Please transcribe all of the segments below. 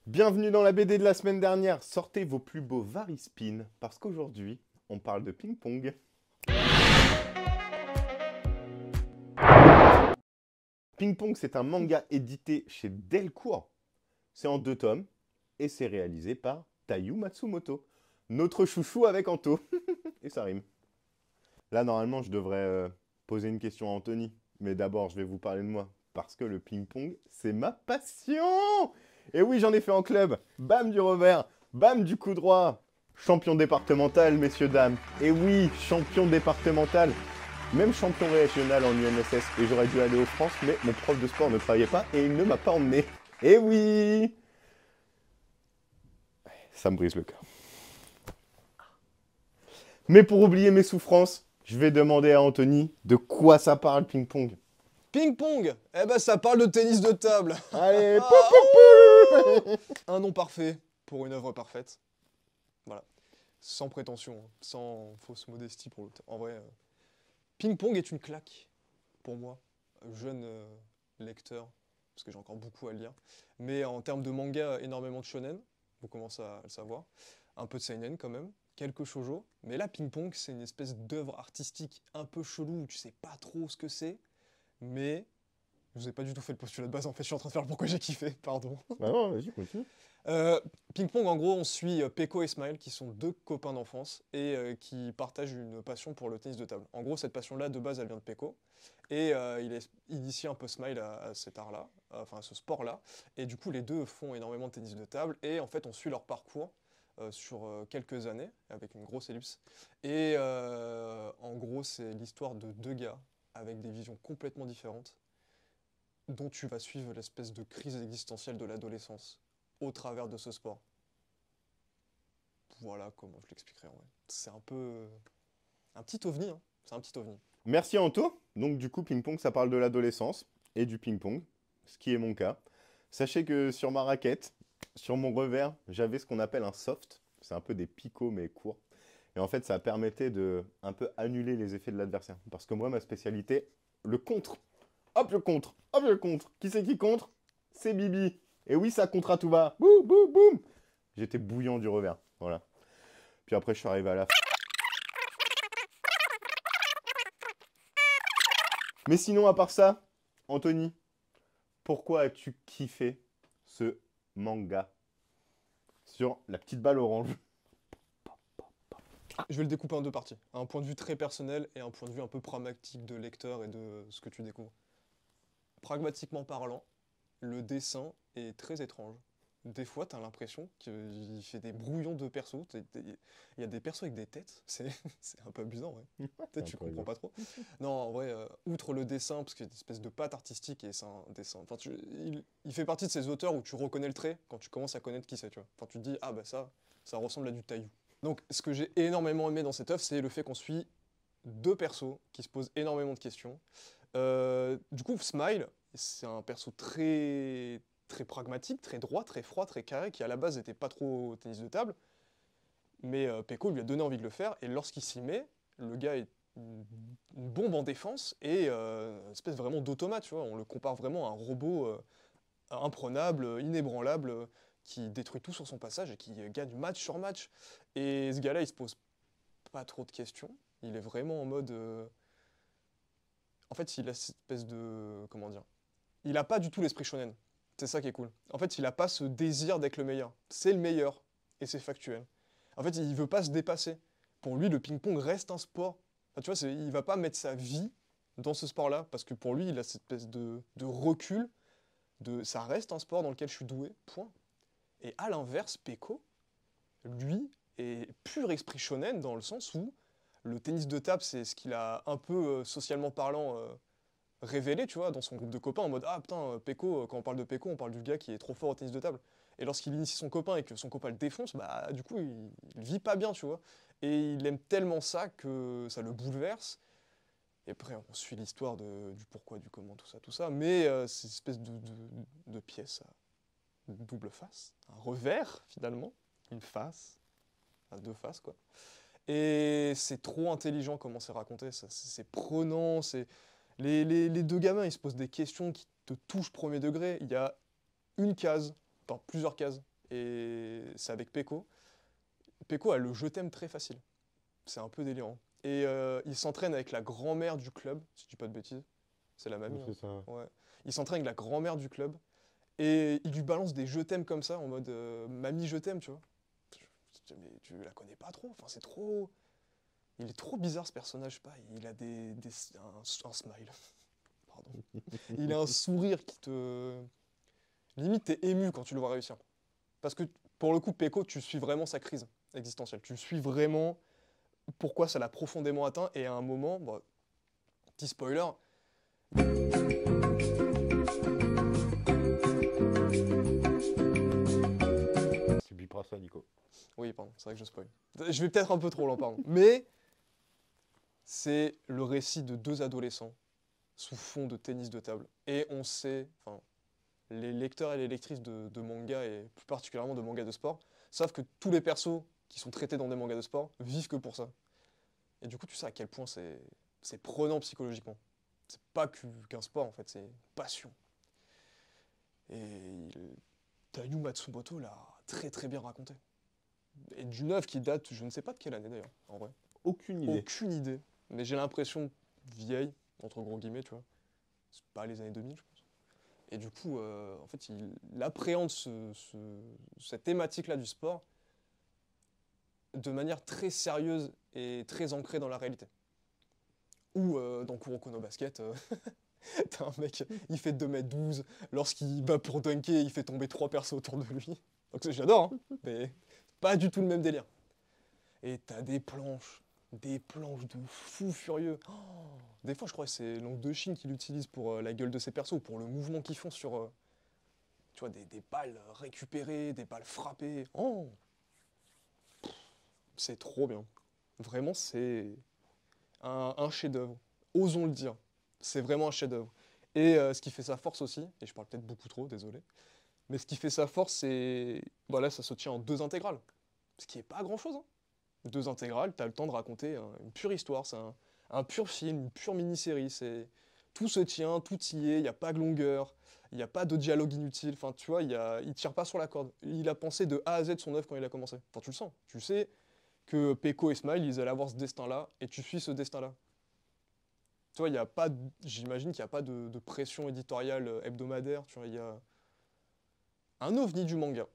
Bienvenue dans la BD de la semaine dernière. Sortez vos plus beaux Varispin parce qu'aujourd'hui, on parle de ping-pong. Ping-pong, c'est un manga édité chez Delcourt. C'est en 2 tomes et c'est réalisé par Taiyu Matsumoto, notre chouchou avec Anto. Et ça rime. Là, normalement, je devrais poser une question à Anthony. Mais d'abord, je vais vous parler de moi. Parce que le ping-pong, c'est ma passion. Et oui, j'en ai fait en club. Bam du revers, bam du coup droit. Champion départemental, messieurs, dames. Et oui, champion départemental. Même champion régional en UNSS. Et j'aurais dû aller aux France, mais mon prof de sport ne travaillait pas et il ne m'a pas emmené. Et oui, ça me brise le cœur. Mais pour oublier mes souffrances, je vais demander à Anthony de quoi ça parle ping-pong. Ping-pong! Eh ben ça parle de tennis de table. Allez, pou, Ah, pou, pou. un nom parfait pour une œuvre parfaite. Voilà. Sans prétention, hein, sans fausse modestie pour l'auteur. En vrai, Ping-pong est une claque pour moi, jeune lecteur, parce que j'ai encore beaucoup à lire. Mais en termes de manga, énormément de shonen, vous commencez à le savoir. Un peu de seinen quand même, quelques shoujo. Mais là, Ping-pong, c'est une espèce d'œuvre artistique un peu chelou où tu sais pas trop ce que c'est. Mais je vous ai pas du tout fait le postulat de base, en fait, je suis en train de faire le pourquoi j'ai kiffé, pardon. Bah non, vas-y, continue. Ping-pong, en gros, on suit Peko et Smile, qui sont deux copains d'enfance et qui partagent une passion pour le tennis de table. En gros, cette passion-là, de base, elle vient de Peko. Et il a initié un peu Smile à cet art-là, enfin à ce sport-là. Et du coup, les deux font énormément de tennis de table. Et en fait, on suit leur parcours sur quelques années, avec une grosse ellipse. Et en gros, c'est l'histoire de deux gars avec des visions complètement différentes, dont tu vas suivre l'espèce de crise existentielle de l'adolescence au travers de ce sport. Voilà comment je l'expliquerai en vrai. C'est un peu un petit ovni, hein. C'est un petit ovni. Merci Anto. Donc du coup, ping-pong, ça parle de l'adolescence et du ping-pong, ce qui est mon cas. Sachez que sur ma raquette, sur mon revers, j'avais ce qu'on appelle un soft. C'est un peu des picots mais courts. Et en fait, ça permettait de un peu annuler les effets de l'adversaire. Parce que moi, ma spécialité, le contre. Hop, je contre. Hop, je contre. Qui c'est qui contre? C'est Bibi. Et oui, ça contre à tout va. Boum, boum, boum. J'étais bouillant du revers. Voilà. Puis après, je suis arrivé à la. Mais sinon, à part ça, Anthony, pourquoi as-tu kiffé ce manga sur la petite balle orange? Je vais le découper en deux parties. Un point de vue très personnel et un point de vue un peu pragmatique de lecteur et de ce que tu découvres. Pragmatiquement parlant, le dessin est très étrange. Des fois, t'as l'impression qu'il fait des brouillons de persos. Il y a des persos avec des têtes. C'est un peu amusant, ouais. Peut-être tu comprends pas trop. Non, en vrai, outre le dessin, parce qu'il y a une espèce de patte artistique et c'est un dessin. Enfin, il fait partie de ces auteurs où tu reconnais le trait quand tu commences à connaître qui c'est, tu vois. Enfin, tu te dis, ah bah ça ressemble à du Taillou. Donc, ce que j'ai énormément aimé dans cette œuvre, c'est le fait qu'on suit deux persos qui se posent énormément de questions. Du coup, Smile, c'est un perso très pragmatique, très droit, très froid, très carré, qui à la base n'était pas trop au tennis de table. Mais Peko lui a donné envie de le faire, et lorsqu'il s'y met, le gars est une bombe en défense et une espèce vraiment d'automate, tu vois. On le compare vraiment à un robot imprenable, inébranlable, qui détruit tout sur son passage et qui gagne match sur match. Et ce gars-là, il se pose pas trop de questions. Il est vraiment en mode. En fait, il a cette espèce de. Comment dire? Il a pas du tout l'esprit shonen. C'est ça qui est cool. En fait, il a pas ce désir d'être le meilleur. C'est le meilleur. Et c'est factuel. En fait, il veut pas se dépasser. Pour lui, le ping-pong reste un sport. Enfin, tu vois, il va pas mettre sa vie dans ce sport-là. Parce que pour lui, il a cette espèce de recul. Ça reste un sport dans lequel je suis doué. Point. Et à l'inverse, Peko, lui, est pur esprit shonen dans le sens où le tennis de table, c'est ce qu'il a un peu, socialement parlant, révélé, tu vois, dans son groupe de copains, en mode ah putain, Peko, quand on parle de Peko, on parle du gars qui est trop fort au tennis de table. Et lorsqu'il initie son copain et que son copain le défonce, bah du coup, il vit pas bien, tu vois. Et il aime tellement ça que ça le bouleverse. Et après, on suit l'histoire du pourquoi, du comment, tout ça. Mais c'est une espèce de pièce à double face, un revers finalement, une face, à deux faces quoi. Et c'est trop intelligent comment c'est raconté, c'est prenant, les deux gamins, ils se posent des questions qui te touchent premier degré. Il y a une case, enfin plusieurs cases, Et c'est avec Peko. Peko a le je t'aime très facile. C'est un peu délirant. Et il s'entraîne avec la grand-mère du club, si je dis pas de bêtises. C'est la mamie. C'est ça. Ouais. Il s'entraîne avec la grand-mère du club. Et il lui balance des je t'aime comme ça, en mode mamie je t'aime, tu vois. Mais tu la connais pas trop. Enfin, c'est trop. Il est trop bizarre ce personnage, je sais pas. Il a un smile. Pardon. Il a un sourire qui te. Limite, t'es ému quand tu le vois réussir. Parce que pour le coup, Peko, tu suis vraiment sa crise existentielle. Tu suis vraiment pourquoi ça l'a profondément atteint. Et à un moment, bah, petit spoiler. Tu biperas ça, Nico. Oui, pardon, c'est vrai que je spoil. Je vais peut-être un peu trop loin, pardon. Mais c'est le récit de deux adolescents sous fond de tennis de table. Et on sait, enfin, les lecteurs et les lectrices de manga, et plus particulièrement de manga de sport, savent que tous les persos qui sont traités dans des mangas de sport vivent que pour ça. Et du coup, tu sais à quel point c'est prenant psychologiquement. C'est pas qu'un sport, en fait, c'est une passion. Et Tayu Matsumoto l'a très très bien raconté. Et d'une œuvre qui date, je ne sais pas de quelle année d'ailleurs, en vrai. Aucune idée. Aucune idée. Mais j'ai l'impression vieille, entre gros guillemets, tu vois. C'est pas les années 2000, je pense. Et du coup, en fait, il appréhende cette thématique-là du sport de manière très sérieuse et très ancrée dans la réalité. Ou dans Kuroko no Basket, t'as un mec, il fait 2m12, lorsqu'il bat pour dunker, il fait tomber 3 persos autour de lui. Donc j'adore, hein, mais pas du tout le même délire. Et t'as des planches de fou furieux. Oh, des fois, je crois que c'est l'angle de Chine qu'il utilise pour la gueule de ses persos, pour le mouvement qu'ils font sur tu vois, des balles récupérées, des balles frappées. Oh, c'est trop bien. Vraiment, c'est un chef-d'œuvre. Osons le dire. C'est vraiment un chef-d'œuvre. Et ce qui fait sa force aussi, et je parle peut-être beaucoup trop, désolé, mais ce qui fait sa force, c'est. Voilà, ça se tient en 2 intégrales. Ce qui est pas grand-chose, hein. 2 intégrales, t'as le temps de raconter une pure histoire, c'est un pur film, une pure mini-série. Tout se tient, tout y est, il n'y a pas de longueur, il n'y a pas de dialogue inutile. Enfin, tu vois, il tire pas sur la corde. Il a pensé de A à Z son œuvre quand il a commencé. Enfin, tu le sens. Tu sais que Peko et Smile, ils allaient avoir ce destin-là, et tu suis ce destin-là. Tu vois, il y a pas, j'imagine qu'il n'y a pas de pression éditoriale hebdomadaire. Tu vois, il y a un ovni du manga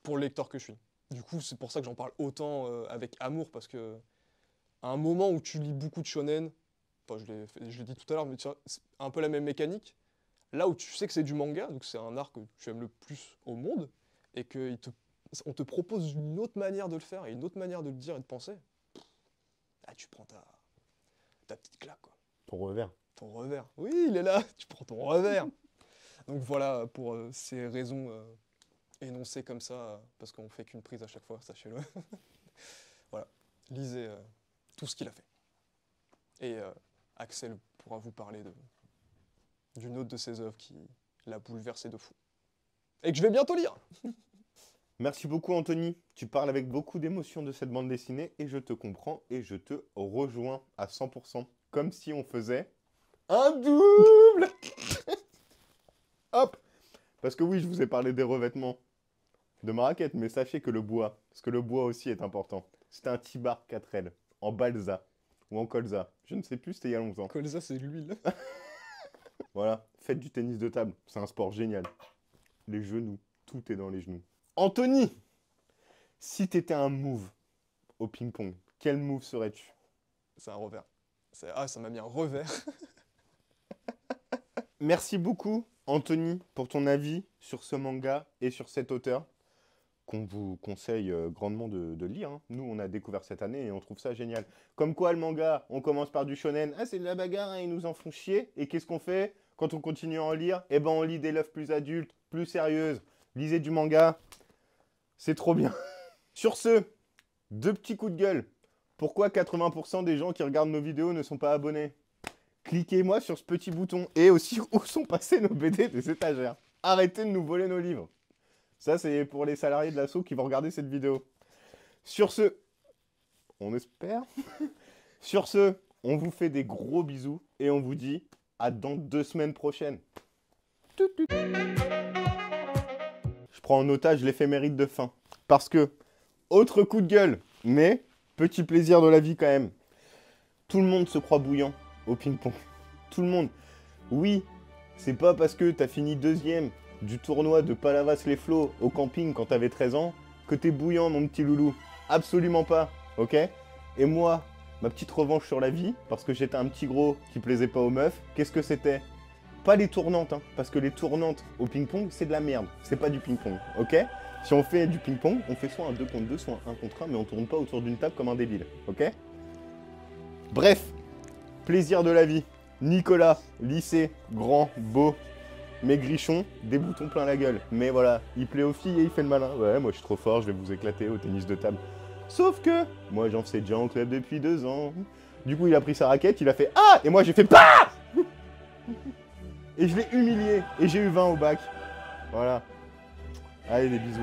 pour le lecteur que je suis. Du coup, c'est pour ça que j'en parle autant avec amour, parce que à un moment où tu lis beaucoup de shonen, enfin, je l'ai dit tout à l'heure, mais tu vois, c'est un peu la même mécanique. Là où tu sais que c'est du manga, donc c'est un art que tu aimes le plus au monde, et on te propose une autre manière de le faire, et une autre manière de le dire et de penser, ah, tu prends ta petite claque, quoi. Ton revers. Ton revers. Oui, il est là, tu prends ton revers. Donc voilà, pour ces raisons énoncées comme ça, parce qu'on fait qu'une prise à chaque fois, sachez-le. Voilà, lisez tout ce qu'il a fait. Et Axel pourra vous parler d'une autre de ses œuvres qui l'a bouleversé de fou. Et que je vais bientôt lire. Merci beaucoup, Anthony. Tu parles avec beaucoup d'émotion de cette bande dessinée et je te comprends et je te rejoins à 100%. Comme si on faisait un double. Hop. Parce que oui, je vous ai parlé des revêtements de ma raquette, mais sachez que le bois, parce que le bois aussi est important. C'était un T-bar 4L en balsa ou en colza. Je ne sais plus, c'était il y a longtemps. Colza, c'est l'huile. Voilà, faites du tennis de table, c'est un sport génial. Les genoux, tout est dans les genoux. Anthony, si t'étais un move au ping-pong, quel move serais-tu? C'est un revers. Ah, ça m'a mis un revers. Merci beaucoup, Anthony, pour ton avis sur ce manga et sur cet auteur qu'on vous conseille grandement de lire, hein. Nous, on a découvert cette année et on trouve ça génial. Comme quoi, le manga, on commence par du shonen. Ah, c'est de la bagarre, hein, ils nous en font chier. Et qu'est-ce qu'on fait quand on continue à en lire? Eh ben, on lit des loves plus adultes, plus sérieuses. Lisez du manga. C'est trop bien. Sur ce, 2 petits coups de gueule. Pourquoi 80% des gens qui regardent nos vidéos ne sont pas abonnés? Cliquez-moi sur ce petit bouton. Et aussi, où sont passés nos BD des étagères? Arrêtez de nous voler nos livres. Ça, c'est pour les salariés de l'assaut qui vont regarder cette vidéo. Sur ce, on espère. Sur ce, on vous fait des gros bisous et on vous dit à dans 2 semaines prochaines. Je prends en otage l'éphéméride de fin. Parce que, autre coup de gueule, mais petit plaisir de la vie quand même. Tout le monde se croit bouillant au ping-pong. Tout le monde. Oui, c'est pas parce que t'as fini deuxième du tournoi de Palavas-les-Flots au camping quand t'avais 13 ans que t'es bouillant, mon petit loulou. Absolument pas, ok? Et moi, ma petite revanche sur la vie, parce que j'étais un petit gros qui plaisait pas aux meufs, qu'est-ce que c'était? Pas les tournantes, hein, parce que les tournantes au ping-pong, c'est de la merde. C'est pas du ping-pong, ok? Si on fait du ping-pong, on fait soit un 2 contre 2, soit un 1 contre 1, mais on tourne pas autour d'une table comme un débile, ok? Bref, plaisir de la vie. Nicolas, lycée, grand, beau, maigrichon, des boutons plein la gueule. Mais voilà, il plaît aux filles et il fait le malin. Ouais, moi je suis trop fort, je vais vous éclater au tennis de table. Sauf que, moi j'en fais déjà en club depuis 2 ans. Du coup, il a pris sa raquette, il a fait ah! Et moi j'ai fait PAH! Et je l'ai humilié. Et j'ai eu 20 au bac. Voilà. Allez, des bisous.